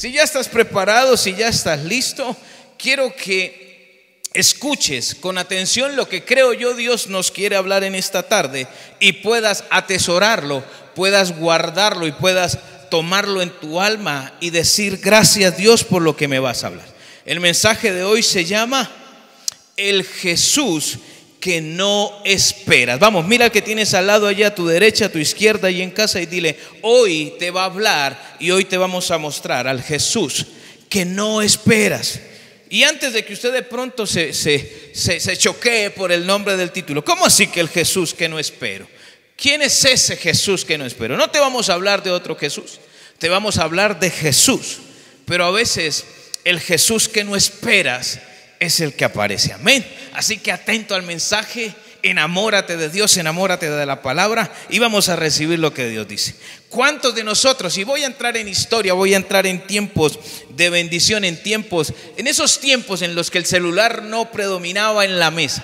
Si ya estás preparado, si ya estás listo, quiero que escuches con atención lo que creo yo Dios nos quiere hablar en esta tarde y puedas atesorarlo, puedas guardarlo y puedas tomarlo en tu alma y decir gracias Dios por lo que me vas a hablar. El mensaje de hoy se llama El Jesús que no esperas. Vamos, mira al que tienes al lado, allá a tu derecha, a tu izquierda y en casa, y dile: hoy te va a hablar y hoy te vamos a mostrar al Jesús que no esperas. Y antes de que usted de pronto se choquee por el nombre del título, ¿cómo así que el Jesús que no espero? ¿Quién es ese Jesús que no espero? No te vamos a hablar de otro Jesús, te vamos a hablar de Jesús. Pero a veces el Jesús que no esperas es el que aparece, amén. Así que atento al mensaje, enamórate de Dios, enamórate de la palabra y vamos a recibir lo que Dios dice. ¿Cuántos de nosotros, y voy a entrar en historia, voy a entrar en tiempos de bendición, en esos tiempos en los que el celular no predominaba en la mesa,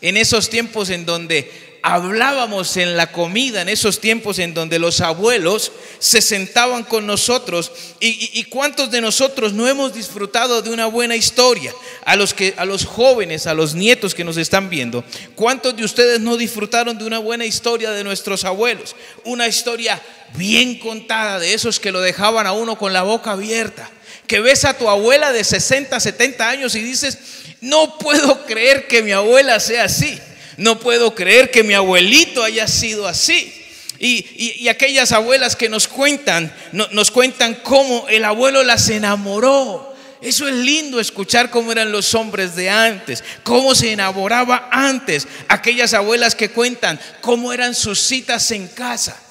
en esos tiempos en donde hablábamos en la comida, en esos tiempos en donde los abuelos se sentaban con nosotros, y cuántos de nosotros no hemos disfrutado de una buena historia? A los jóvenes, a los nietos que nos están viendo, ¿cuántos de ustedes no disfrutaron de una buena historia de nuestros abuelos? Una historia bien contada, de esos que lo dejaban a uno con la boca abierta, que ves a tu abuela de 60, 70 años y dices: no puedo creer que mi abuela sea así. No puedo creer que mi abuelito haya sido así. Y aquellas abuelas que nos cuentan cómo el abuelo las enamoró. Eso es lindo, escuchar cómo eran los hombres de antes, cómo se enamoraba antes. Aquellas abuelas que cuentan cómo eran sus citas en casa.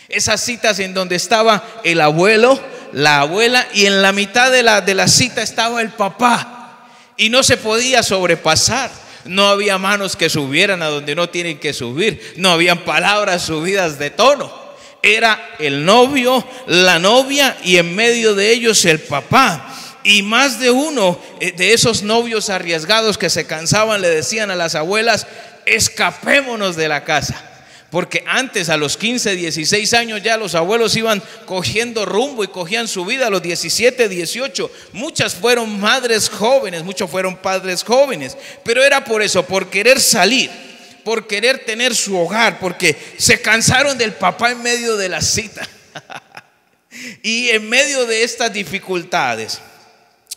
Esas citas en donde estaba el abuelo, la abuela, y en la mitad de la cita estaba el papá. Y no se podía sobrepasar. No había manos que subieran a donde no tienen que subir. No habían palabras subidas de tono. Era el novio, la novia y en medio de ellos el papá. Y más de uno de esos novios arriesgados que se cansaban le decían a las abuelas: escapémonos de la casa. Porque antes, a los 15, 16 años, ya los abuelos iban cogiendo rumbo y cogían su vida a los 17, 18. Muchas fueron madres jóvenes, muchos fueron padres jóvenes. Pero era por eso, por querer salir, por querer tener su hogar, porque se cansaron del papá en medio de la cita. Y en medio de estas dificultades,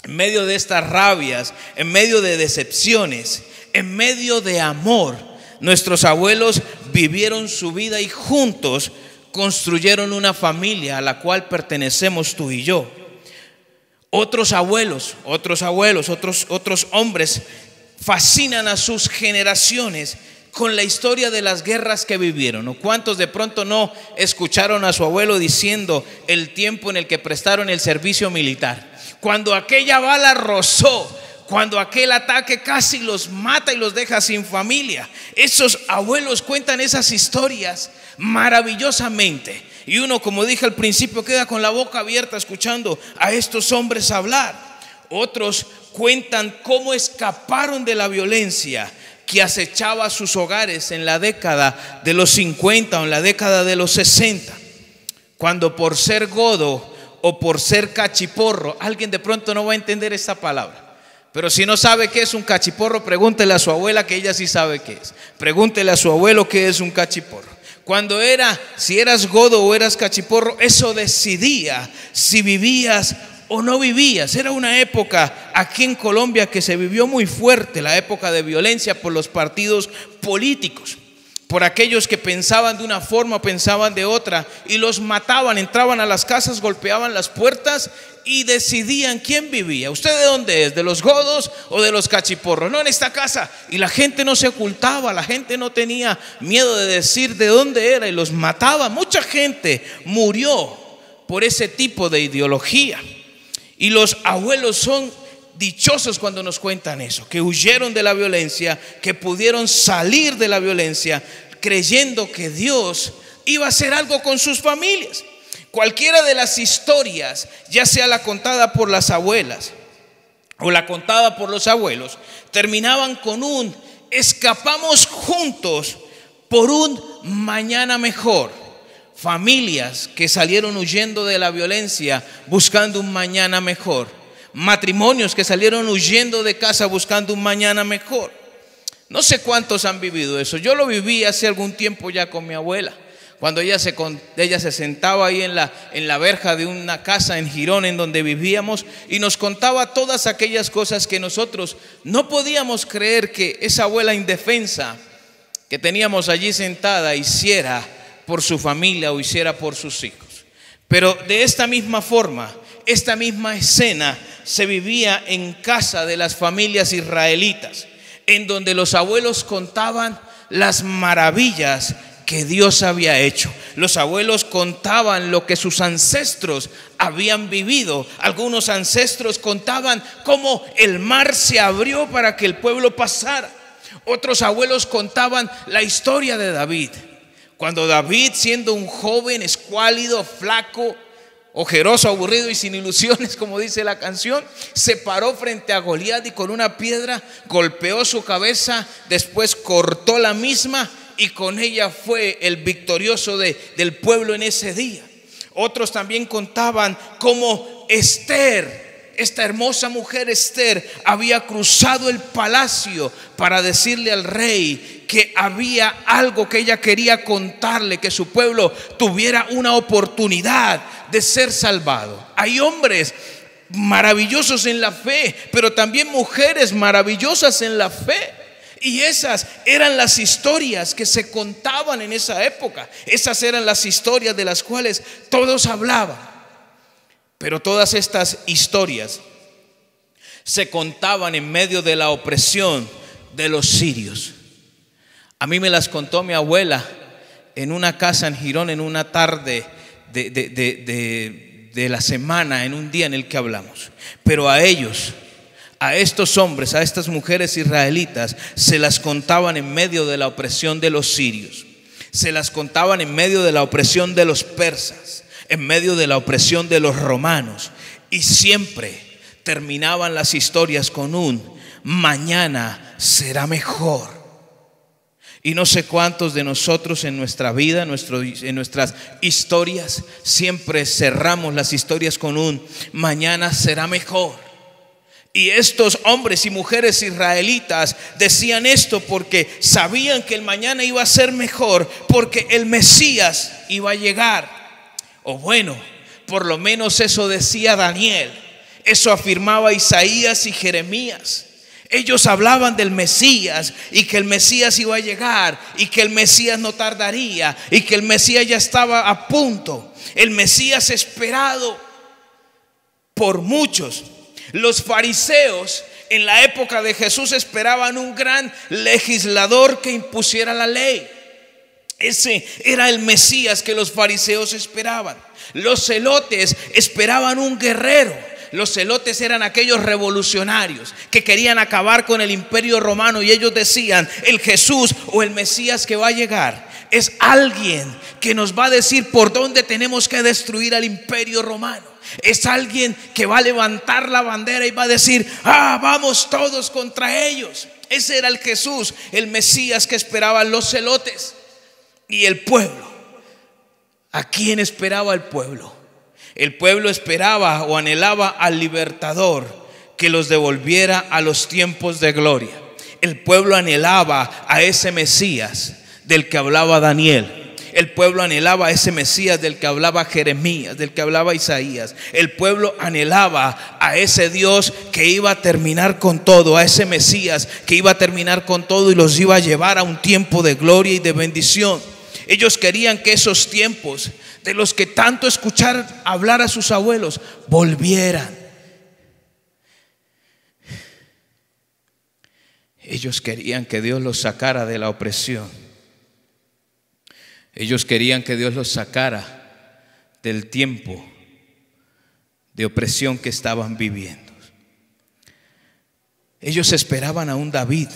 en medio de estas rabias, en medio de decepciones, en medio de amor, nuestros abuelos vivieron su vida y juntos construyeron una familia a la cual pertenecemos tú y yo. Otros hombres fascinan a sus generaciones con la historia de las guerras que vivieron. ¿Cuántos de pronto no escucharon a su abuelo diciendo el tiempo en el que prestaron el servicio militar? Cuando aquella bala rozó, cuando aquel ataque casi los mata y los deja sin familia. Esos abuelos cuentan esas historias maravillosamente. Y uno, como dije al principio, queda con la boca abierta escuchando a estos hombres hablar. Otros cuentan cómo escaparon de la violencia que acechaba sus hogares en la década de los 50 o en la década de los 60. Cuando por ser godo o por ser cachiporro, alguien de pronto no va a entender esta palabra. Pero si no sabe qué es un cachiporro, pregúntele a su abuela, que ella sí sabe qué es. Pregúntele a su abuelo qué es un cachiporro. Si eras godo o eras cachiporro, eso decidía si vivías o no vivías. Era una época aquí en Colombia que se vivió muy fuerte, la época de violencia por los partidos políticos, por aquellos que pensaban de una forma, pensaban de otra, y los mataban. Entraban a las casas, golpeaban las puertas y decidían quién vivía. ¿Usted de dónde es? ¿De los godos o de los cachiporros? No, en esta casa. Y la gente no se ocultaba, la gente no tenía miedo de decir de dónde era y los mataba. Mucha gente murió por ese tipo de ideología. Y los abuelos son dichosos cuando nos cuentan eso, que huyeron de la violencia, que pudieron salir de la violencia creyendo que Dios iba a hacer algo con sus familias. Cualquiera de las historias, ya sea la contada por las abuelas o la contada por los abuelos, terminaban con un escapamos juntos por un mañana mejor. familias que salieron huyendo de la violencia buscando un mañana mejor, matrimonios que salieron huyendo de casa buscando un mañana mejor. No sé cuántos han vivido eso. Yo lo viví hace algún tiempo ya con mi abuela, cuando ella se sentaba ahí en la verja de una casa en Girón en donde vivíamos, y nos contaba todas aquellas cosas que nosotros no podíamos creer que esa abuela indefensa que teníamos allí sentada hiciera por su familia o hiciera por sus hijos. Pero de esta misma forma, esta misma escena se vivía en casa de las familias israelitas, en donde los abuelos contaban las maravillas que Dios había hecho. Los abuelos contaban lo que sus ancestros habían vivido. Algunos ancestros contaban cómo el mar se abrió para que el pueblo pasara. Otros abuelos contaban la historia de David, cuando David, siendo un joven escuálido, flaco, ojeroso, aburrido y sin ilusiones, como dice la canción, se paró frente a Goliat y con una piedra golpeó su cabeza, después cortó la misma y con ella fue el victorioso del pueblo en ese día. Otros también contaban cómo Esther, esta hermosa mujer Esther, había cruzado el palacio para decirle al rey que había algo que ella quería contarle, que su pueblo tuviera una oportunidad de ser salvado. Hay hombres maravillosos en la fe, pero también mujeres maravillosas en la fe. Y esas eran las historias que se contaban en esa época. Esas eran las historias de las cuales todos hablaban. Pero todas estas historias se contaban en medio de la opresión de los sirios. A mí me las contó mi abuela en una casa en Girón, en una tarde de la semana, en un día en el que hablamos. Pero a ellos, a estos hombres, a estas mujeres israelitas, se las contaban en medio de la opresión de los sirios. Se las contaban en medio de la opresión de los persas, en medio de la opresión de los romanos. Y siempre terminaban las historias con un mañana será mejor. Y no sé cuántos de nosotros en nuestra vida, en nuestras historias, siempre cerramos las historias con un mañana será mejor. Y estos hombres y mujeres israelitas decían esto porque sabían que el mañana iba a ser mejor, porque el Mesías iba a llegar. O bueno, por lo menos eso decía Daniel, eso afirmaba Isaías y Jeremías. Ellos hablaban del Mesías y que el Mesías iba a llegar y que el Mesías no tardaría y que el Mesías ya estaba a punto. El Mesías esperado por muchos. Los fariseos en la época de Jesús esperaban un gran legislador que impusiera la ley. Ese era el Mesías que los fariseos esperaban. Los celotes esperaban un guerrero. Los celotes eran aquellos revolucionarios que querían acabar con el imperio romano, y ellos decían: el Jesús o el Mesías que va a llegar es alguien que nos va a decir por dónde tenemos que destruir al imperio romano. Es alguien que va a levantar la bandera y va a decir: vamos todos contra ellos. Ese era el Jesús, el Mesías que esperaban los celotes. Y el pueblo, ¿a quién esperaba el pueblo? El pueblo esperaba o anhelaba al libertador que los devolviera a los tiempos de gloria. El pueblo anhelaba a ese Mesías del que hablaba Daniel. El pueblo anhelaba a ese Mesías del que hablaba Jeremías, del que hablaba Isaías. El pueblo anhelaba a ese Dios que iba a terminar con todo, a ese Mesías que iba a terminar con todo y los iba a llevar a un tiempo de gloria y de bendición. Ellos querían que esos tiempos de los que tanto escucharon hablar a sus abuelos volvieran. Ellos querían que Dios los sacara de la opresión. Ellos querían que Dios los sacara del tiempo de opresión que estaban viviendo. Ellos esperaban a un David.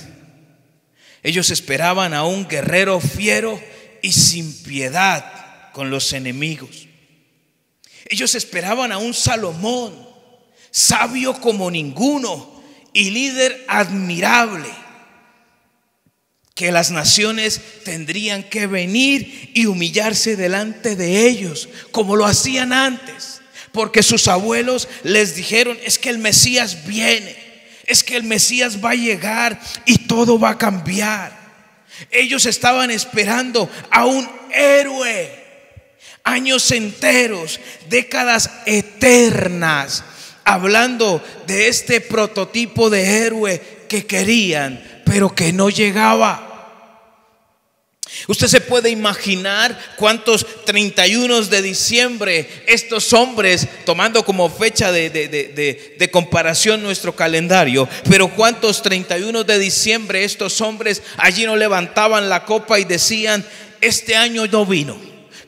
Ellos esperaban a un guerrero fiero y sin piedad con los enemigos. Ellos esperaban a un Salomón, sabio como ninguno y líder admirable, que las naciones tendrían que venir y humillarse delante de ellos, como lo hacían antes, porque sus abuelos les dijeron: es que el Mesías viene, es que el Mesías va a llegar y todo va a cambiar. Ellos estaban esperando a un héroe. Años enteros, décadas eternas, hablando de este prototipo de héroe que querían, pero que no llegaba. Usted se puede imaginar cuántos 31 de diciembre estos hombres, tomando como fecha de comparación nuestro calendario, pero cuántos 31 de diciembre estos hombres allí no levantaban la copa y decían: este año no vino,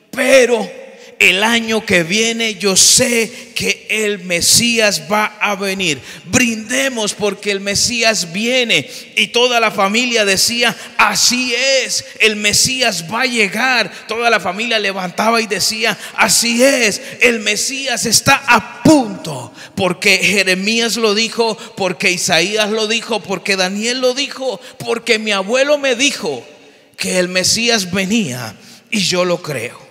pero el año que viene yo sé que el Mesías va a venir. Brindemos porque el Mesías viene. Y toda la familia decía: así es, el Mesías va a llegar. Toda la familia levantaba y decía: así es, el Mesías está a punto. Porque Jeremías lo dijo, porque Isaías lo dijo, porque Daniel lo dijo, porque mi abuelo me dijo que el Mesías venía, y yo lo creo.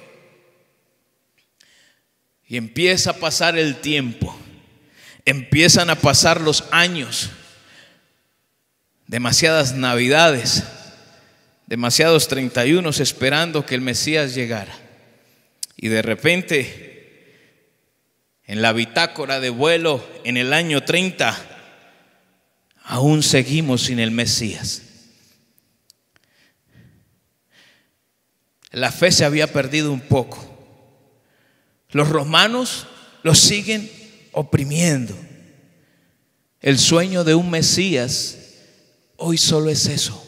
Y empieza a pasar el tiempo, empiezan a pasar los años, demasiadas navidades, demasiados 31 esperando que el Mesías llegara. Y de repente, en la bitácora de vuelo, en el año 30, aún seguimos sin el Mesías. La fe se había perdido un poco. Los romanos los siguen oprimiendo. El sueño de un Mesías hoy solo es eso,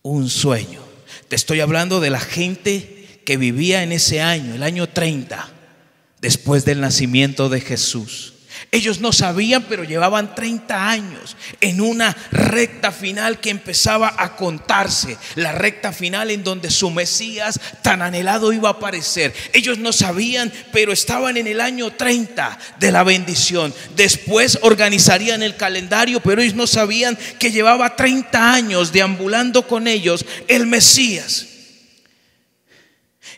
un sueño. Te estoy hablando de la gente que vivía en ese año, el año 30, después del nacimiento de Jesús. Ellos no sabían, pero llevaban 30 años en una recta final que empezaba a contarse. La recta final en donde su Mesías tan anhelado iba a aparecer. Ellos no sabían, pero estaban en el año 30 de la bendición. Después organizarían el calendario, pero ellos no sabían que llevaba 30 años deambulando con ellos el Mesías.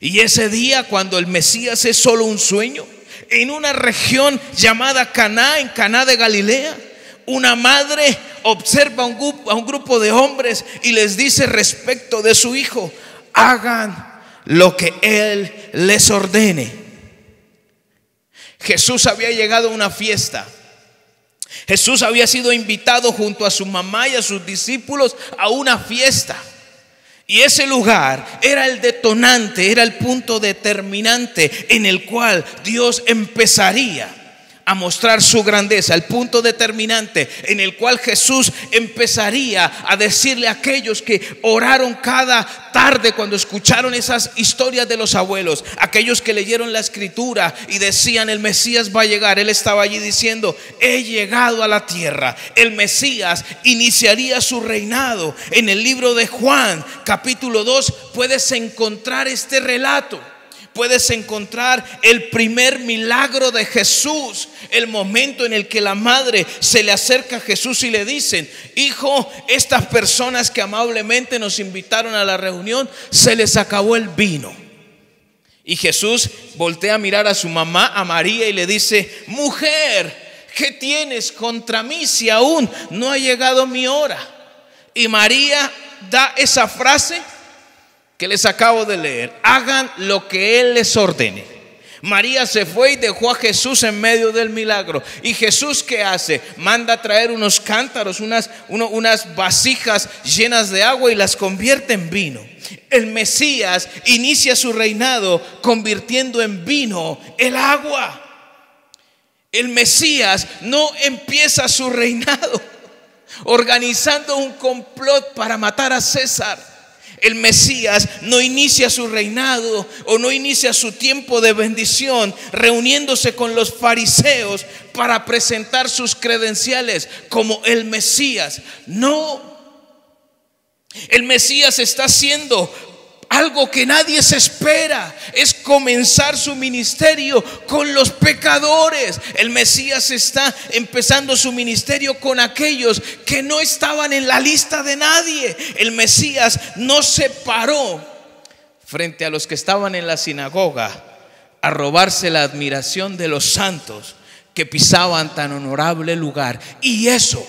Y ese día, cuando el Mesías es solo un sueño, en una región llamada Caná, en Caná de Galilea, una madre observa a un grupo de hombres y les dice respecto de su hijo: hagan lo que él les ordene. Jesús había llegado a una fiesta. Jesús había sido invitado junto a su mamá y a sus discípulos a una fiesta. Y ese lugar era el detonante, era el punto determinante en el cual Dios empezaría a mostrar su grandeza, el punto determinante en el cual Jesús empezaría a decirle a aquellos que oraron cada tarde cuando escucharon esas historias de los abuelos, aquellos que leyeron la escritura y decían: el Mesías va a llegar. Él estaba allí diciendo: he llegado a la tierra. El Mesías iniciaría su reinado. En el libro de Juan, capítulo 2, puedes encontrar este relato. Puedes encontrar el primer milagro de Jesús, el momento en el que la madre se le acerca a Jesús y le dicen: hijo, estas personas que amablemente nos invitaron a la reunión, se les acabó el vino. Y Jesús voltea a mirar a su mamá, a María, y le dice: mujer, ¿qué tienes contra mí si aún no ha llegado mi hora? Y María da esa frase que les acabo de leer: hagan lo que él les ordene. María se fue y dejó a Jesús en medio del milagro. ¿Y Jesús qué hace? Manda a traer unos cántaros, unas vasijas llenas de agua, y las convierte en vino. El Mesías inicia su reinado convirtiendo en vino el agua. El Mesías no empieza su reinado organizando un complot para matar a César. El Mesías no inicia su reinado o no inicia su tiempo de bendición reuniéndose con los fariseos para presentar sus credenciales como el Mesías. No. El Mesías está siendo algo que nadie se espera, es comenzar su ministerio con los pecadores. El Mesías está empezando su ministerio con aquellos que no estaban en la lista de nadie. El Mesías no se paró frente a los que estaban en la sinagoga a robarse la admiración de los santos que pisaban tan honorable lugar. Y eso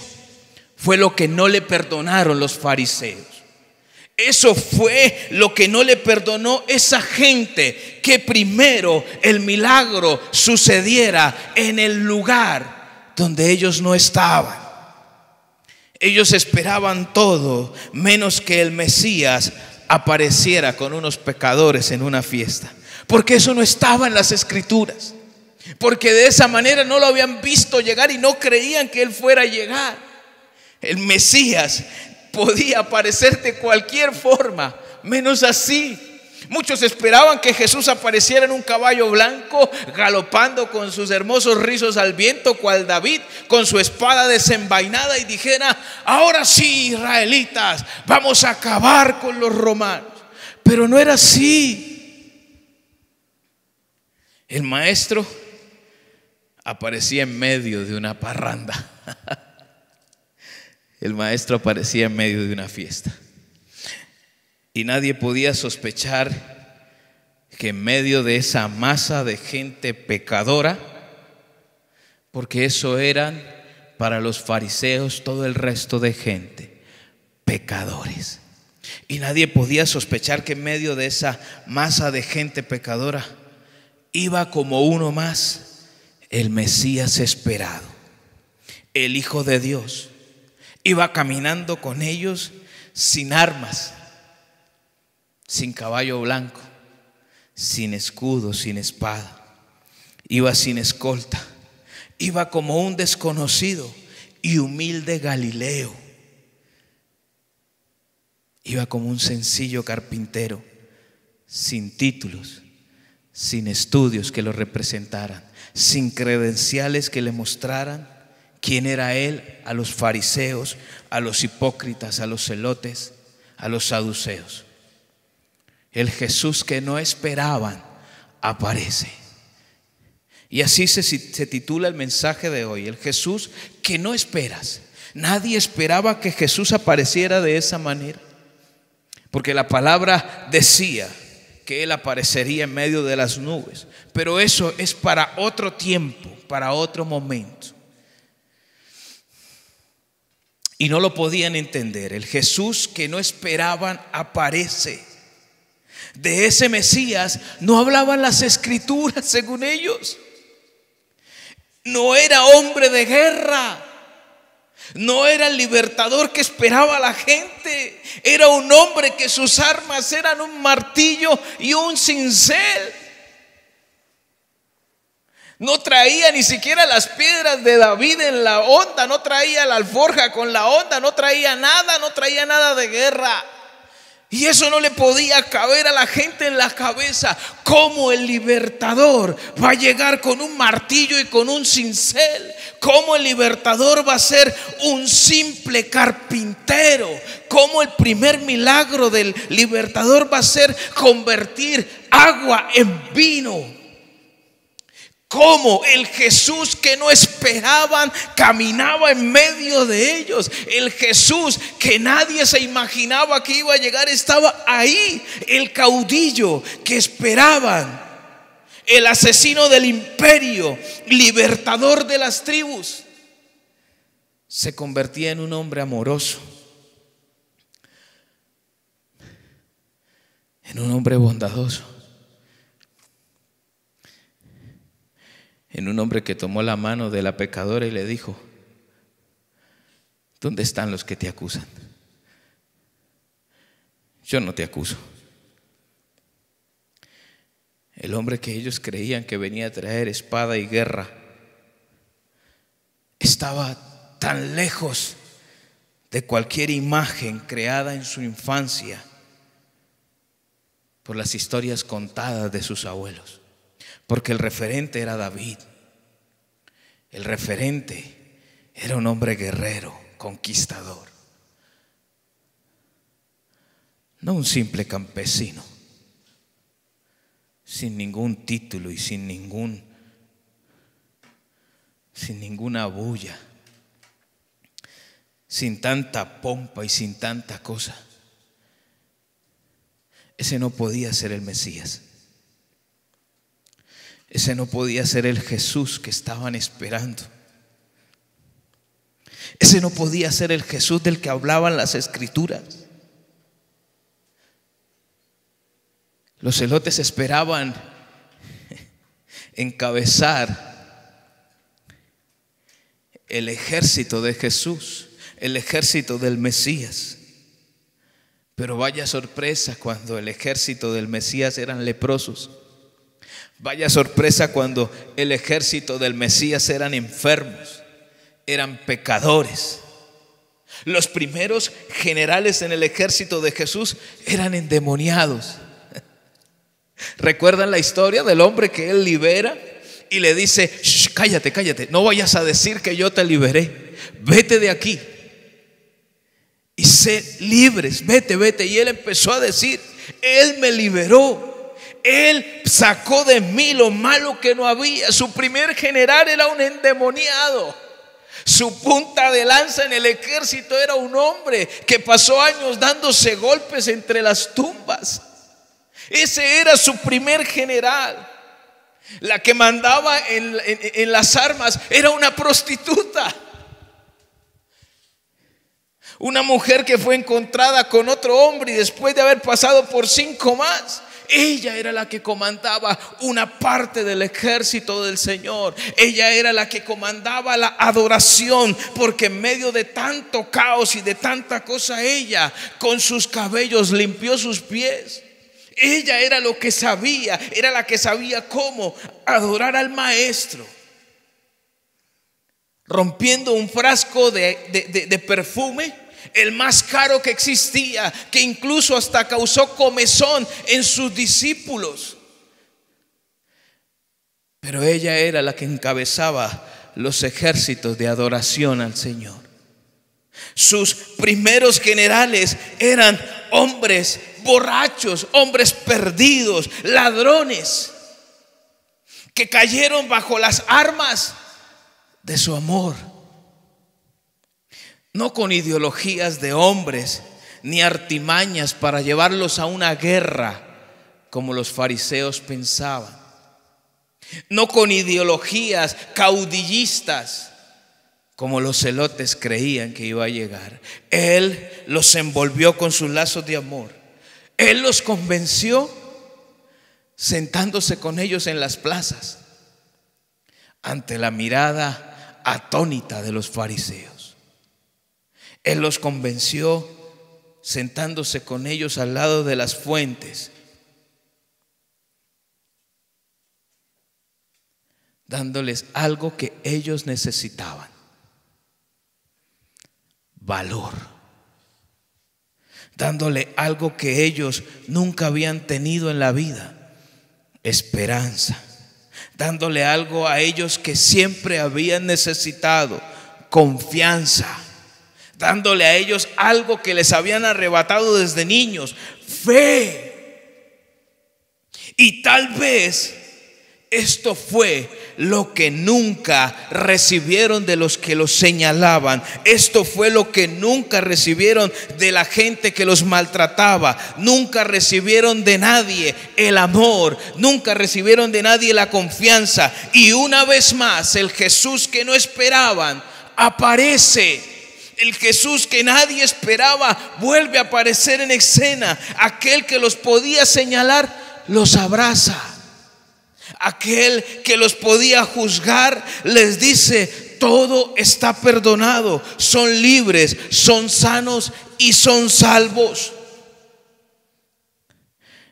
fue lo que no le perdonaron los fariseos. Eso fue lo que no le perdonó esa gente, que primero el milagro sucediera en el lugar donde ellos no estaban. Ellos esperaban todo menos que el Mesías apareciera con unos pecadores en una fiesta, porque eso no estaba en las Escrituras, porque de esa manera no lo habían visto llegar y no creían que él fuera a llegar. El Mesías podía aparecer de cualquier forma, menos así. Muchos esperaban que Jesús apareciera en un caballo blanco, galopando con sus hermosos rizos al viento, cual David, con su espada desenvainada, y dijera: ahora sí, israelitas, vamos a acabar con los romanos. Pero no era así. El maestro aparecía en medio de una parranda. El maestro aparecía en medio de una fiesta. Y nadie podía sospechar que en medio de esa masa de gente pecadora, porque eso eran para los fariseos todo el resto de gente, pecadores. Y nadie podía sospechar que en medio de esa masa de gente pecadora iba como uno más, el Mesías esperado, el Hijo de Dios. Iba caminando con ellos sin armas, sin caballo blanco, sin escudo, sin espada. Iba sin escolta. Iba como un desconocido y humilde Galileo. Iba como un sencillo carpintero, sin títulos, sin estudios que lo representaran, sin credenciales que le mostraran quién era él a los fariseos, a los hipócritas, a los celotes, a los saduceos. El Jesús que no esperaban aparece. Y así se titula el mensaje de hoy: el Jesús que no esperas. Nadie esperaba que Jesús apareciera de esa manera, porque la palabra decía que él aparecería en medio de las nubes. Pero eso es para otro tiempo, para otro momento. Y no lo podían entender. El Jesús que no esperaban aparece. De ese Mesías no hablaban las Escrituras, según ellos. No era hombre de guerra. No era el libertador que esperaba a la gente. Era un hombre que sus armas eran un martillo y un cincel. No traía ni siquiera las piedras de David en la honda, no traía la alforja con la honda, no traía nada de guerra. Y eso no le podía caber a la gente en la cabeza. ¿Cómo el libertador va a llegar con un martillo y con un cincel? ¿Cómo el libertador va a ser un simple carpintero? ¿Cómo el primer milagro del libertador va a ser convertir agua en vino? ¿Cómo el Jesús que no esperaban caminaba en medio de ellos? El Jesús que nadie se imaginaba que iba a llegar estaba ahí. El caudillo que esperaban, el asesino del imperio, libertador de las tribus, se convertía en un hombre amoroso, en un hombre bondadoso, en un hombre que tomó la mano de la pecadora y le dijo: ¿dónde están los que te acusan? Yo no te acuso. El hombre que ellos creían que venía a traer espada y guerra estaba tan lejos de cualquier imagen creada en su infancia por las historias contadas de sus abuelos. Porque el referente era David. El referente era un hombre guerrero, conquistador. no un simple campesino, sin ningún título y sin ninguna bulla, sin tanta pompa y sin tanta cosa. Ese no podía ser el Mesías. Ese no podía ser el Jesús que estaban esperando. Ese no podía ser el Jesús del que hablaban las Escrituras. Los celotes esperaban encabezar el ejército de Jesús, el ejército del Mesías. Pero vaya sorpresa cuando el ejército del Mesías eran leprosos. Vaya sorpresa cuando el ejército del Mesías eran enfermos, eran pecadores. Los primeros generales en el ejército de Jesús eran endemoniados. ¿Recuerdan la historia del hombre que él libera y le dice: cállate, cállate, no vayas a decir que yo te liberé, vete de aquí y sé libres, vete, vete? Y él empezó a decir: él me liberó, él sacó de mí lo malo que no había. Su primer general era un endemoniado. Su punta de lanza en el ejército era un hombre que pasó años dándose golpes entre las tumbas. Ese era su primer general. La que mandaba en las armas era una prostituta, una mujer que fue encontrada con otro hombre y después de haber pasado por 5 más, ella era la que comandaba una parte del ejército del Señor. Ella era la que comandaba la adoración, porque en medio de tanto caos y de tanta cosa, ella con sus cabellos limpió sus pies. Ella era lo que sabía, era la que sabía cómo adorar al Maestro, rompiendo un frasco de perfume, el más caro que existía, que incluso hasta causó comezón en sus discípulos. Pero ella era la que encabezaba los ejércitos de adoración al Señor. Sus primeros generales eran hombres borrachos, hombres perdidos, ladrones, que cayeron bajo las armas de su amor. No con ideologías de hombres ni artimañas para llevarlos a una guerra como los fariseos pensaban. No con ideologías caudillistas como los celotes creían que iba a llegar. Él los envolvió con sus lazos de amor. Él los convenció sentándose con ellos en las plazas ante la mirada atónita de los fariseos. Él los convenció sentándose con ellos al lado de las fuentes, dándoles algo que ellos necesitaban: valor. Dándole algo que ellos nunca habían tenido en la vida: esperanza. Dándole algo a ellos que siempre habían necesitado: confianza. Dándole a ellos algo que les habían arrebatado desde niños: fe. Y tal vez esto fue lo que nunca recibieron de los que los señalaban. Esto fue lo que nunca recibieron de la gente que los maltrataba. Nunca recibieron de nadie el amor. Nunca recibieron de nadie la confianza. Y una vez más, el Jesús que no esperaban aparece. El Jesús que nadie esperaba vuelve a aparecer en escena. Aquel que los podía señalar los abraza. Aquel que los podía juzgar les dice: todo está perdonado, son libres, son sanos y son salvos.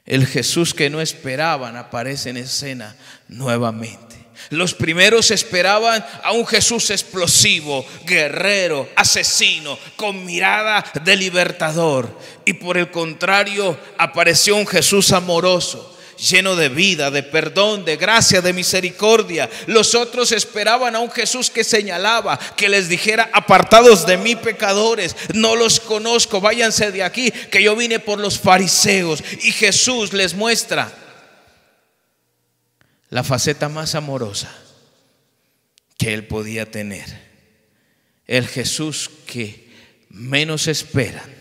El Jesús que no esperaban aparece en escena nuevamente. Los primeros esperaban a un Jesús explosivo, guerrero, asesino, con mirada de libertador. Y por el contrario, apareció un Jesús amoroso, lleno de vida, de perdón, de gracia, de misericordia. Los otros esperaban a un Jesús que señalaba, que les dijera: apartados de mí, pecadores, no los conozco, váyanse de aquí, que yo vine por los fariseos. Y Jesús les muestra la faceta más amorosa que él podía tener. El Jesús que menos esperan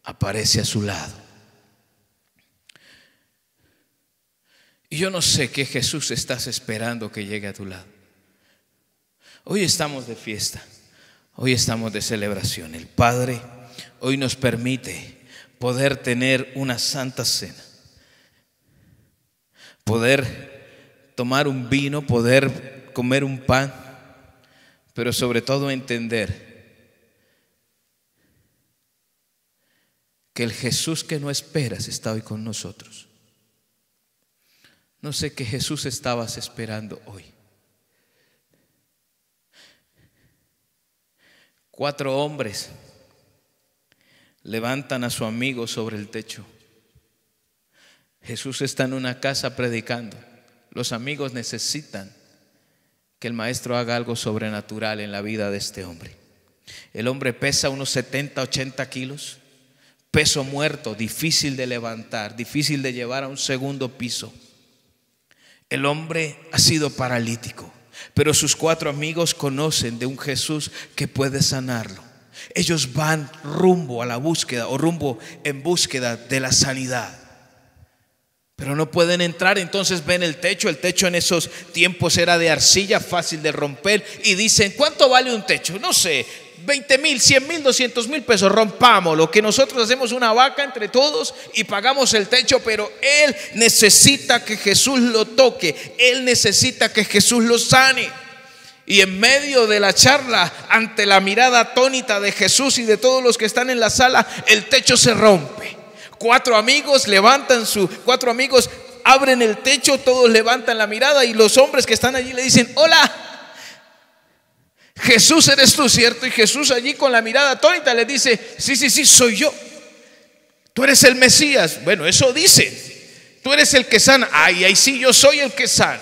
aparece a su lado. Y yo no sé qué Jesús estás esperando que llegue a tu lado. Hoy estamos de fiesta, hoy estamos de celebración. El Padre hoy nos permite poder tener una santa cena, poder tomar un vino, poder comer un pan, pero sobre todo entender que el Jesús que no esperas está hoy con nosotros. No sé qué Jesús estabas esperando hoy. 4 hombres levantan a su amigo sobre el techo. Jesús está en una casa predicando. Los amigos necesitan que el maestro haga algo sobrenatural en la vida de este hombre. El hombre pesa unos 70, 80 kilos, peso muerto, difícil de levantar, difícil de llevar a un segundo piso. El hombre ha sido paralítico, pero sus 4 amigos conocen de un Jesús que puede sanarlo. Ellos van rumbo a la búsqueda, o rumbo en búsqueda de la sanidad, pero no pueden entrar. Entonces ven el techo en esos tiempos era de arcilla, fácil de romper, y dicen: ¿cuánto vale un techo? No sé, 20,000, 100,000, 200,000 pesos, rompámoslo, que nosotros hacemos una vaca entre todos y pagamos el techo. Pero él necesita que Jesús lo toque, él necesita que Jesús lo sane. Y en medio de la charla, ante la mirada atónita de Jesús y de todos los que están en la sala, el techo se rompe. 4 amigos abren el techo, todos levantan la mirada, y los hombres que están allí le dicen: hola, Jesús, eres tú, ¿cierto? Y Jesús allí con la mirada atónita les dice: sí, soy yo. Tú eres el Mesías. Bueno, eso dicen. Tú eres el que sana. Ay, sí, yo soy el que sana.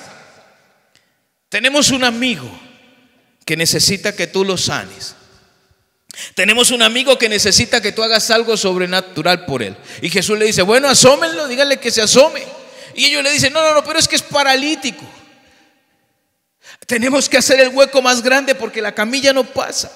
Tenemos un amigo que necesita que tú lo sanes. Tenemos un amigo que necesita que tú hagas algo sobrenatural por él. Y Jesús le dice: bueno, asómenlo, díganle que se asome. Y ellos le dicen: no, pero es que es paralítico. Tenemos que hacer el hueco más grande porque la camilla no pasa.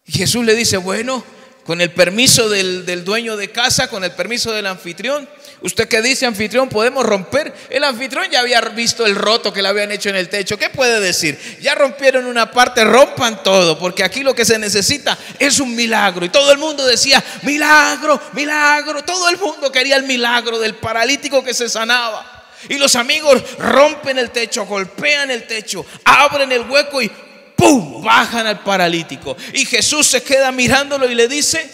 Y Jesús le dice: bueno, con el permiso del dueño de casa, con el permiso del anfitrión. ¿Usted qué dice, anfitrión? ¿Podemos romper? El anfitrión ya había visto el roto que le habían hecho en el techo. ¿Qué puede decir? Ya rompieron una parte, rompan todo, porque aquí lo que se necesita es un milagro. Y todo el mundo decía: milagro, milagro. Todo el mundo quería el milagro del paralítico que se sanaba. Y los amigos rompen el techo, golpean el techo, abren el hueco y ¡pum!, bajan al paralítico. Y Jesús se queda mirándolo y le dice: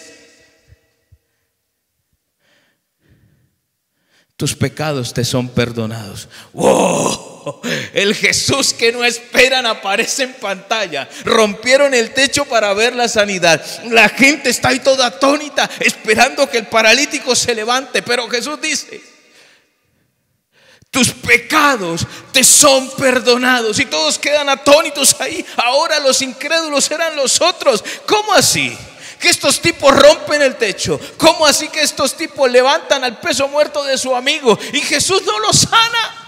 tus pecados te son perdonados. ¡Wow! El Jesús que no esperan aparece en pantalla. Rompieron el techo para ver la sanidad. La gente está ahí toda atónita, esperando que el paralítico se levante. Pero Jesús dice: tus pecados te son perdonados. Y todos quedan atónitos ahí. Ahora los incrédulos eran los otros. ¿Cómo así? Que estos tipos rompen el techo. ¿Cómo así que estos tipos levantan al peso muerto de su amigo y Jesús no lo sana?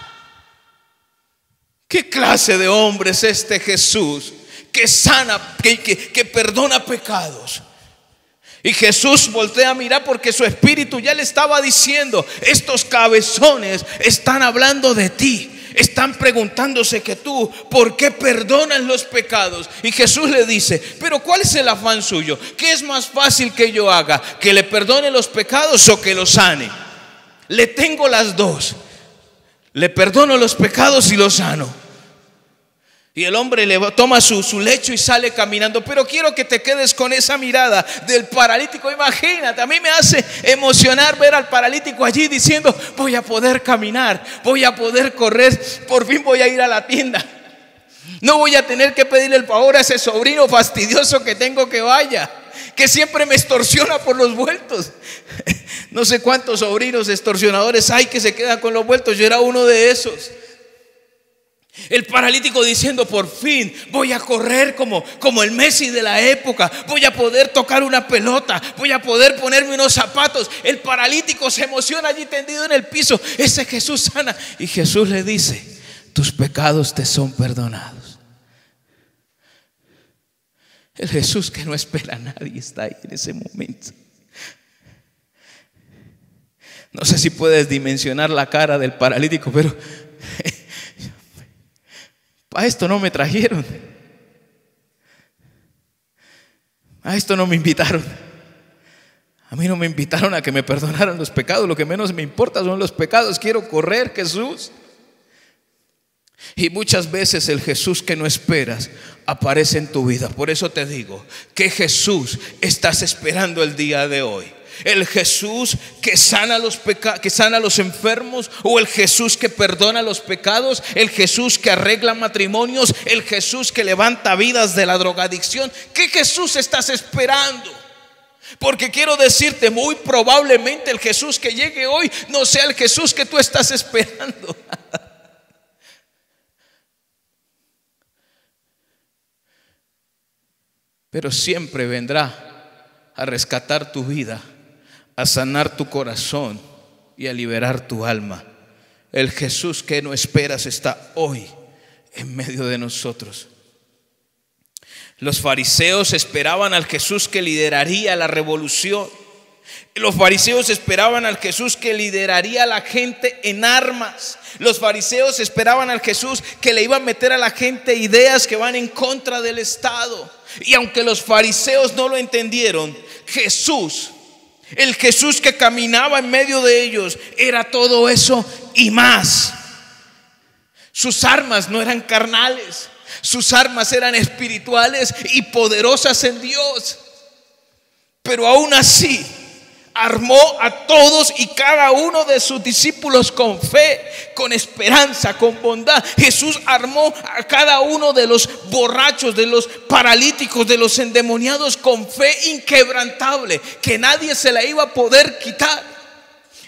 ¿Qué clase de hombre es este Jesús que sana, que perdona pecados? Y Jesús voltea a mirar porque su espíritu ya le estaba diciendo: estos cabezones están hablando de ti. Están preguntándose que tú, ¿por qué perdonas los pecados? Y Jesús le dice: pero ¿cuál es el afán suyo? ¿Qué es más fácil que yo haga? ¿Que le perdone los pecados o que lo sane? Le tengo las dos. Le perdono los pecados y lo sano. Y el hombre le toma su lecho y sale caminando. Pero quiero que te quedes con esa mirada del paralítico. Imagínate, a mí me hace emocionar ver al paralítico allí diciendo: voy a poder caminar, voy a poder correr, por fin voy a ir a la tienda. No voy a tener que pedirle el favor a ese sobrino fastidioso que tengo que vaya, que siempre me extorsiona por los vueltos. No sé cuántos sobrinos extorsionadores hay que se quedan con los vueltos. Yo era uno de esos. El paralítico diciendo: por fin voy a correr como el Messi de la época. Voy a poder tocar una pelota. Voy a poder ponerme unos zapatos. El paralítico se emociona allí tendido en el piso. Ese Jesús sana. Y Jesús le dice: tus pecados te son perdonados. El Jesús que no espera a nadie está ahí en ese momento. No sé si puedes dimensionar la cara del paralítico, pero a esto no me trajeron. A esto no me invitaron. A mí no me invitaron a que me perdonaran los pecados. Lo que menos me importa son los pecados. Quiero correr, Jesús. Y muchas veces el Jesús que no esperas aparece en tu vida. Por eso te digo: ¿qué Jesús estás esperando el día de hoy? ¿El Jesús que sana a los enfermos? ¿O el Jesús que perdona los pecados? ¿El Jesús que arregla matrimonios? ¿El Jesús que levanta vidas de la drogadicción? ¿Qué Jesús estás esperando? Porque quiero decirte, muy probablemente el Jesús que llegue hoy no sea el Jesús que tú estás esperando. Pero siempre vendrá a rescatar tu vida, a sanar tu corazón y a liberar tu alma. El Jesús que no esperas está hoy en medio de nosotros. Los fariseos esperaban al Jesús que lideraría la revolución. Los fariseos esperaban al Jesús que lideraría a la gente en armas. Los fariseos esperaban al Jesús que le iba a meter a la gente ideas que van en contra del Estado. Y aunque los fariseos no lo entendieron, Jesús, el Jesús que caminaba en medio de ellos, era todo eso y más. Sus armas no eran carnales, sus armas eran espirituales y poderosas en Dios. Pero aún así armó a todos y cada uno de sus discípulos con fe, con esperanza, con bondad. Jesús armó a cada uno de los borrachos, de los paralíticos, de los endemoniados con fe inquebrantable, que nadie se la iba a poder quitar.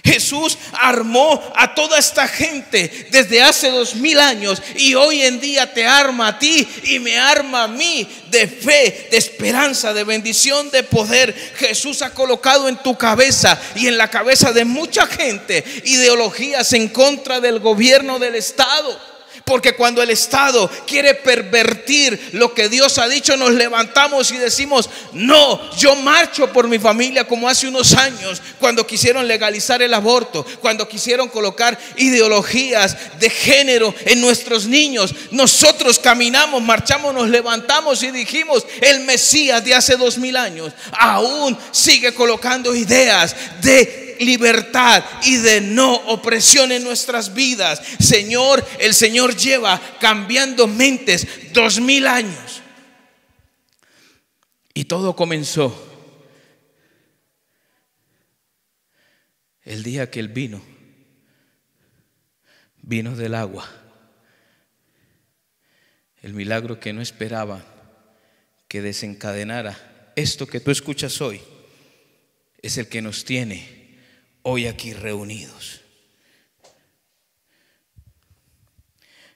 Jesús armó a toda esta gente desde hace 2000 años y hoy en día te arma a ti y me arma a mí de fe, de esperanza, de bendición, de poder. Jesús ha colocado en tu cabeza y en la cabeza de mucha gente ideologías en contra del gobierno del Estado. Porque cuando el Estado quiere pervertir lo que Dios ha dicho, nos levantamos y decimos: no, yo marcho por mi familia, como hace unos años cuando quisieron legalizar el aborto, cuando quisieron colocar ideologías de género en nuestros niños. Nosotros caminamos, marchamos, nos levantamos y dijimos: el Mesías de hace 2000 años aún sigue colocando ideas de libertad y de no opresión en nuestras vidas. Señor, el Señor lleva cambiando mentes 2000 años. Y todo comenzó el día que Él vino del agua. El milagro que no esperaban que desencadenara esto que tú escuchas hoy es el que nos tiene hoy aquí reunidos.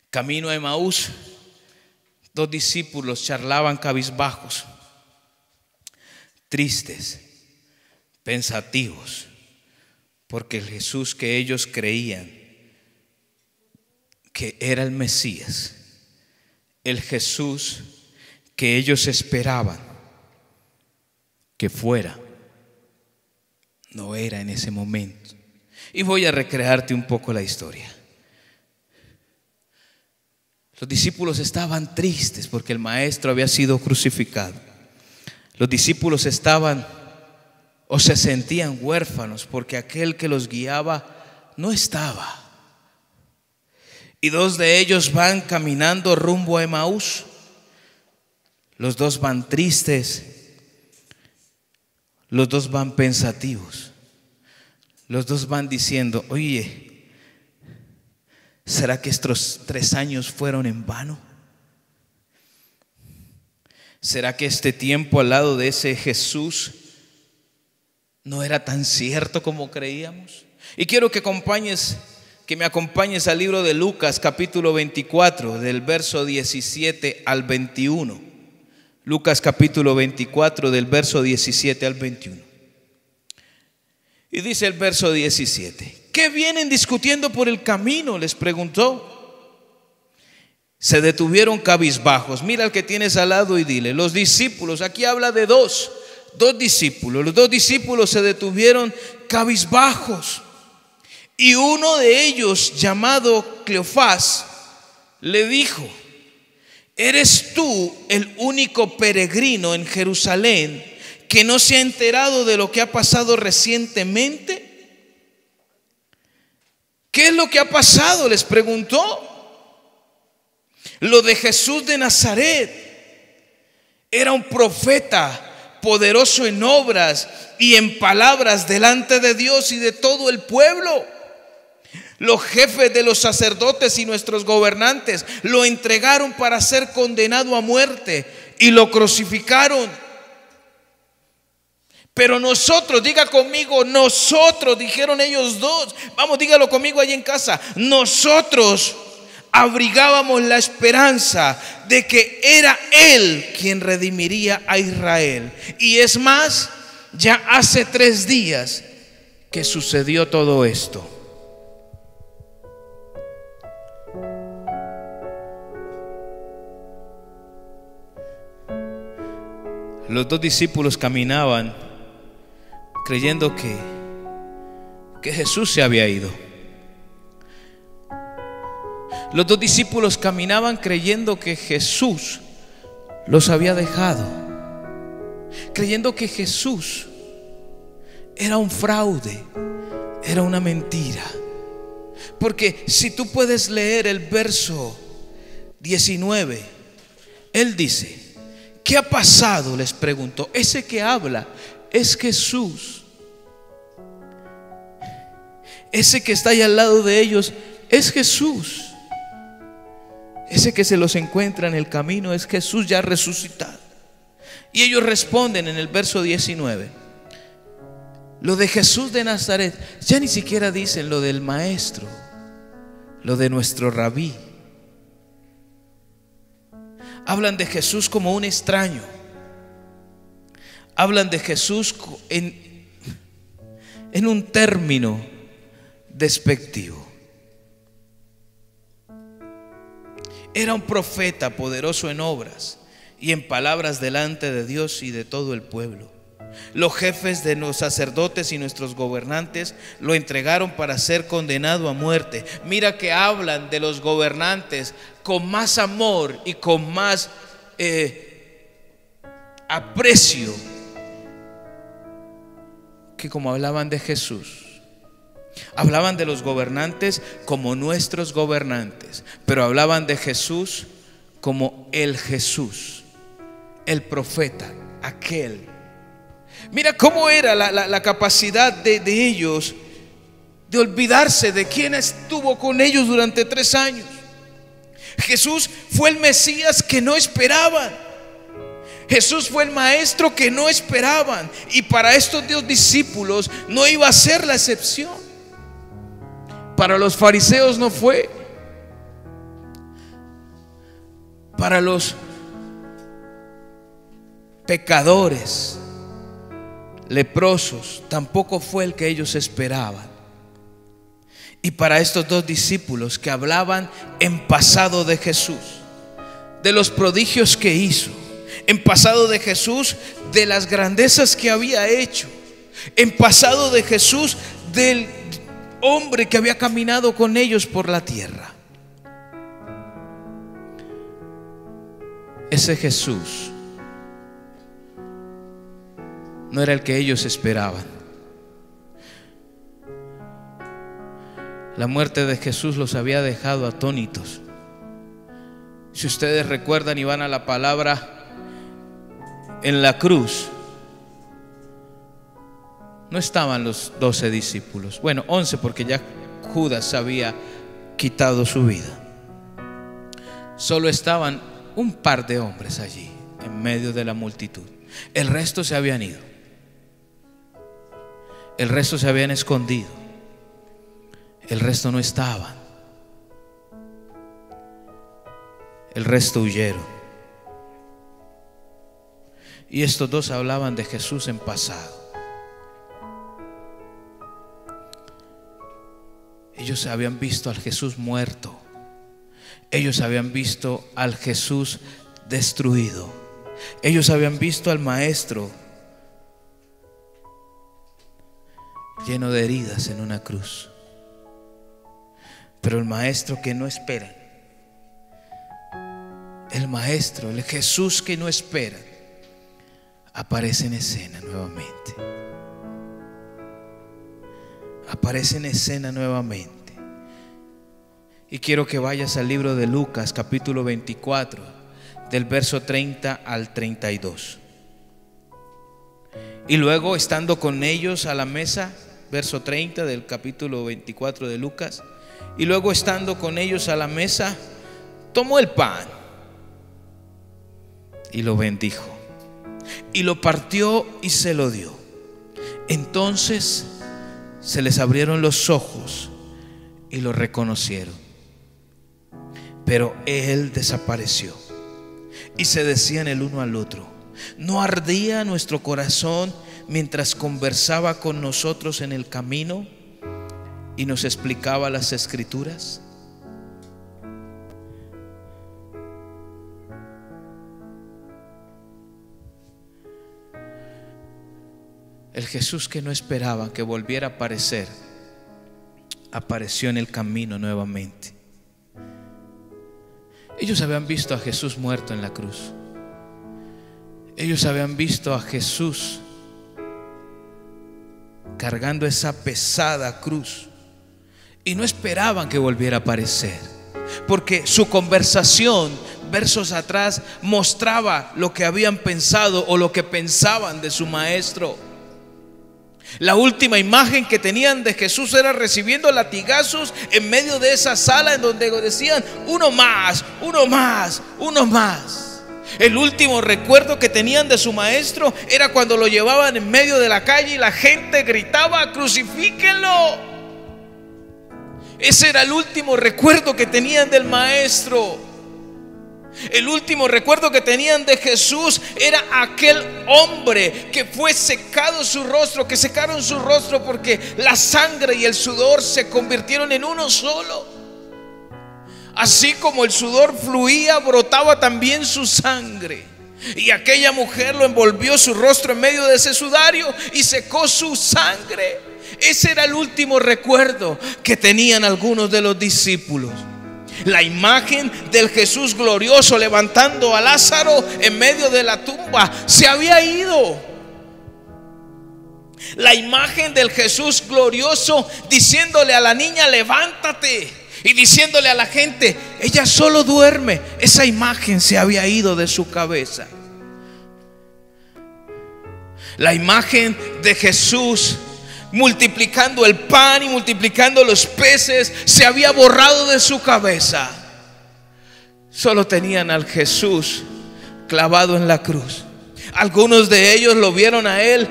Camino a Emaús, 2 discípulos charlaban cabizbajos, tristes, pensativos, porque el Jesús que ellos creían que era el Mesías, el Jesús que ellos esperaban que fuera, no era en ese momento. Y voy a recrearte un poco la historia. Los discípulos estaban tristes porque el maestro había sido crucificado. Los discípulos estaban o se sentían huérfanos porque aquel que los guiaba no estaba. Y 2 de ellos van caminando rumbo a Emaús. Los 2 van tristes. Los 2 van pensativos. Los 2 van diciendo: oye, ¿será que estos 3 años fueron en vano? ¿Será que este tiempo al lado de ese Jesús no era tan cierto como creíamos. Y quiero que me acompañes al libro de Lucas capítulo 24, del verso 17 al 21. Lucas capítulo 24, del verso 17 al 21. Y dice el verso 17: ¿qué vienen discutiendo por el camino?, les preguntó. Se detuvieron cabizbajos. Mira al que tienes al lado y dile: los discípulos. Aquí habla de dos discípulos. Los dos discípulos se detuvieron cabizbajos. Y uno de ellos, llamado Cleofás, le dijo: ¿eres tú el único peregrino en Jerusalén que no se ha enterado de lo que ha pasado recientemente? ¿Qué es lo que ha pasado?, les preguntó. Lo de Jesús de Nazaret. Era un profeta poderoso en obras y en palabras delante de Dios y de todo el pueblo. Los jefes de los sacerdotes y nuestros gobernantes lo entregaron para ser condenado a muerte y lo crucificaron. Pero nosotros, diga conmigo, nosotros, dijeron ellos dos. Vamos, dígalo conmigo ahí en casa. Nosotros abrigábamos la esperanza de que era Él quien redimiría a Israel. Y es más, ya hace 3 días que sucedió todo esto. Los dos discípulos caminaban creyendo que Jesús se había ido. Los dos discípulos caminaban creyendo que Jesús los había dejado, creyendo que Jesús era un fraude, era una mentira. Porque si tú puedes leer el verso 19, Él dice: ¿qué ha pasado?, les preguntó. Ese que habla es Jesús. Ese que está ahí al lado de ellos es Jesús. Ese que se los encuentra en el camino es Jesús ya resucitado. Y ellos responden en el verso 19: lo de Jesús de Nazaret. Ya ni siquiera dicen lo del maestro, lo de nuestro rabí. Hablan de Jesús como un extraño. Hablan de Jesús en un término despectivo. Era un profeta poderoso en obras y en palabras delante de Dios y de todo el pueblo. Los jefes de los sacerdotes y nuestros gobernantes lo entregaron para ser condenado a muerte. Mira que hablan de los gobernantes con más amor y con más aprecio que como hablaban de Jesús. Hablaban de los gobernantes como nuestros gobernantes, pero hablaban de Jesús como el Jesús, el profeta, aquel. Mira cómo era la capacidad de ellos de olvidarse de quien estuvo con ellos durante 3 años. Jesús fue el Mesías que no esperaban. Jesús fue el maestro que no esperaban. Y para estos dos discípulos no iba a ser la excepción. Para los fariseos no fue. Para los pecadores, leprosos, tampoco fue el que ellos esperaban. Y para estos dos discípulos que hablaban en pasado de Jesús, de los prodigios que hizo, en pasado de Jesús, de las grandezas que había hecho, en pasado de Jesús, del hombre que había caminado con ellos por la tierra. Ese Jesús no era el que ellos esperaban. La muerte de Jesús los había dejado atónitos. Si ustedes recuerdan y van a la palabra, en la cruz no estaban los 12 discípulos. Bueno, 11, porque ya Judas había quitado su vida. Solo estaban un par de hombres allí en medio de la multitud. El resto se habían ido. El resto se habían escondido. El resto no estaban. El resto huyeron. Y estos dos hablaban de Jesús en pasado. Ellos habían visto al Jesús muerto. Ellos habían visto al Jesús destruido. Ellos habían visto al Maestro lleno de heridas en una cruz. Pero el Maestro que no espera, el Maestro, el Jesús que no espera, aparece en escena nuevamente. Aparece en escena nuevamente. Y quiero que vayas al libro de Lucas, capítulo 24, del verso 30 al 32. Y luego, estando con ellos a la mesa, verso 30 del capítulo 24 de Lucas. Y luego, estando con ellos a la mesa, tomó el pan y lo bendijo, y lo partió y se lo dio. Entonces se les abrieron los ojos y lo reconocieron. Pero él desapareció. Y se decían el uno al otro: ¿no ardía nuestro corazón mientras conversaba con nosotros en el camino y nos explicaba las Escrituras? El Jesús que no esperaban que volviera a aparecer, apareció en el camino nuevamente. Ellos habían visto a Jesús muerto en la cruz. Ellos habían visto a Jesús cargando esa pesada cruz, y no esperaban que volviera a aparecer, porque su conversación versos atrás mostraba lo que habían pensado o lo que pensaban de su Maestro. La última imagen que tenían de Jesús era recibiendo latigazos en medio de esa sala en donde decían: uno más, uno más, uno más. El último recuerdo que tenían de su Maestro era cuando lo llevaban en medio de la calle y la gente gritaba: crucifíquenlo. Ese era el último recuerdo que tenían del Maestro. El último recuerdo que tenían de Jesús era aquel hombre que fue secado su rostro, que secaron su rostro porque la sangre y el sudor se convirtieron en uno solo. Así como el sudor fluía, brotaba también su sangre. Y aquella mujer lo envolvió su rostro en medio de ese sudario y secó su sangre. Ese era el último recuerdo que tenían algunos de los discípulos. La imagen del Jesús glorioso levantando a Lázaro en medio de la tumba se había ido. La imagen del Jesús glorioso diciéndole a la niña: levántate, y diciéndole a la gente: ella solo duerme. Esa imagen se había ido de su cabeza. La imagen de Jesús multiplicando el pan y multiplicando los peces se había borrado de su cabeza. Solo tenían al Jesús clavado en la cruz. Algunos de ellos lo vieron a él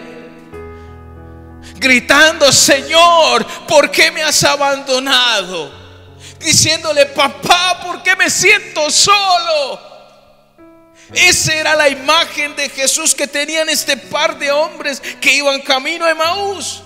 gritando: Señor, ¿por qué me has abandonado? Diciéndole: papá, ¿por qué me siento solo? Esa era la imagen de Jesús que tenían este par de hombres que iban camino a Emaús.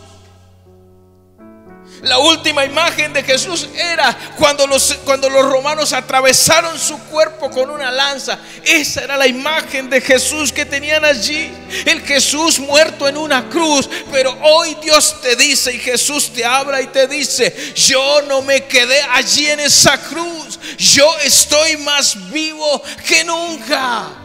La última imagen de Jesús era cuando los romanos atravesaron su cuerpo con una lanza. Esa era la imagen de Jesús que tenían allí. El Jesús muerto en una cruz. Pero hoy Dios te dice, y Jesús te habla y te dice: yo no me quedé allí en esa cruz. Yo estoy más vivo que nunca.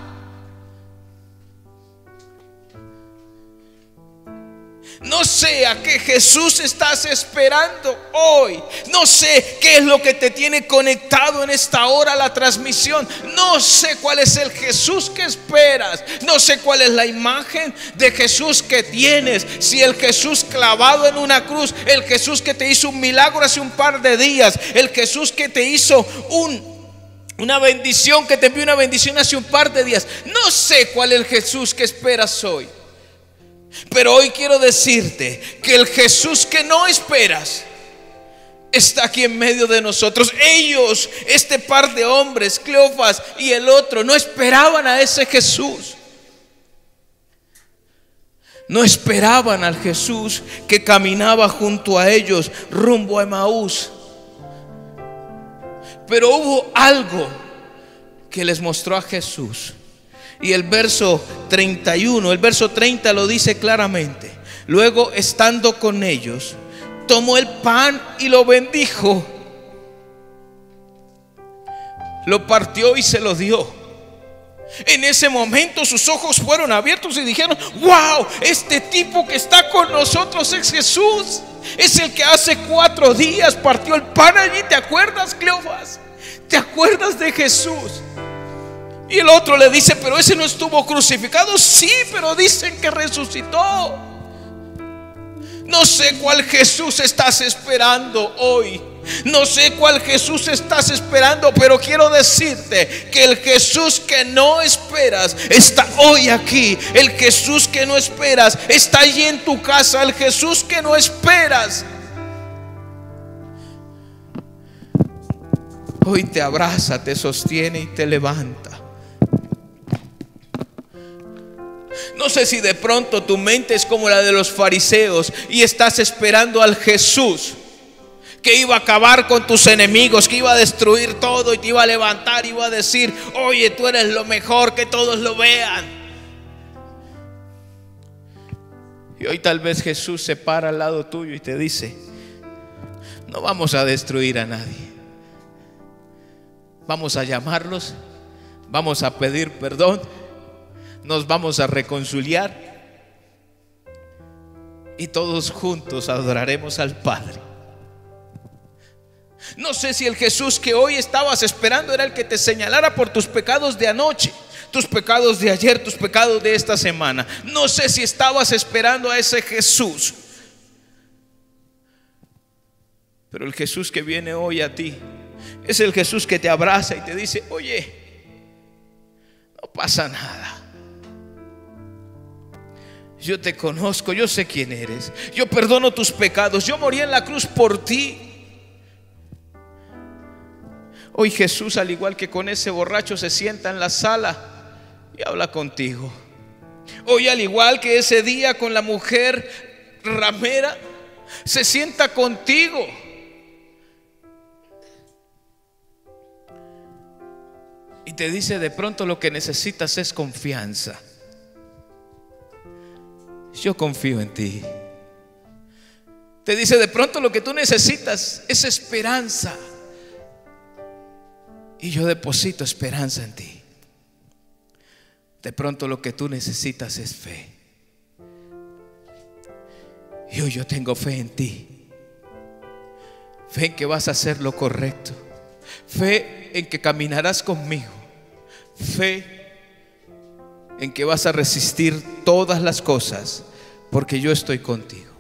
No sé a qué Jesús estás esperando hoy. No sé qué es lo que te tiene conectado en esta hora a la transmisión. No sé cuál es el Jesús que esperas. No sé cuál es la imagen de Jesús que tienes. Si el Jesús clavado en una cruz, el Jesús que te hizo un milagro hace un par de días, el Jesús que te hizo una bendición, que te envió una bendición hace un par de días. No sé cuál es el Jesús que esperas hoy. Pero hoy quiero decirte que el Jesús que no esperas está aquí en medio de nosotros. Ellos, este par de hombres, Cleofas y el otro, no esperaban a ese Jesús. No esperaban al Jesús que caminaba junto a ellos rumbo a Emaús. Pero hubo algo que les mostró a Jesús. Y el verso 31, el verso 30 lo dice claramente. Luego, estando con ellos, tomó el pan y lo bendijo, lo partió y se lo dio. En ese momento sus ojos fueron abiertos y dijeron: wow, este tipo que está con nosotros es Jesús. Es el que hace 4 días partió el pan allí. ¿Te acuerdas, Cleofas? ¿Te acuerdas de Jesús? Y el otro le dice: pero ese no estuvo crucificado. Sí, pero dicen que resucitó. No sé cuál Jesús estás esperando hoy. No sé cuál Jesús estás esperando, pero quiero decirte que el Jesús que no esperas está hoy aquí. El Jesús que no esperas está allí en tu casa. El Jesús que no esperas hoy te abraza, te sostiene y te levanta. No sé si de pronto tu mente es como la de los fariseos y estás esperando al Jesús que iba a acabar con tus enemigos, que iba a destruir todo y te iba a levantar y iba a decir: oye, tú eres lo mejor, que todos lo vean. Y hoy tal vez Jesús se para al lado tuyo y te dice: no vamos a destruir a nadie. Vamos a llamarlos, vamos a pedir perdón, nos vamos a reconciliar y todos juntos adoraremos al Padre. No sé si el Jesús que hoy estabas esperando era el que te señalara por tus pecados de anoche, tus pecados de ayer, tus pecados de esta semana. No sé si estabas esperando a ese Jesús, pero el Jesús que viene hoy a ti es el Jesús que te abraza y te dice: oye, no pasa nada. Yo te conozco, yo sé quién eres. Yo perdono tus pecados. Yo morí en la cruz por ti. Hoy Jesús, al igual que con ese borracho, se sienta en la sala y habla contigo. Hoy, al igual que ese día con la mujer ramera, se sienta contigo. Y te dice: de pronto lo que necesitas es confianza. Yo confío en ti. Te dice: de pronto lo que tú necesitas es esperanza. Y yo deposito esperanza en ti. De pronto lo que tú necesitas es fe. Y hoy yo tengo fe en ti. Fe en que vas a hacer lo correcto. Fe en que caminarás conmigo. Fe en que vas a resistir todas las cosas, porque yo estoy contigo.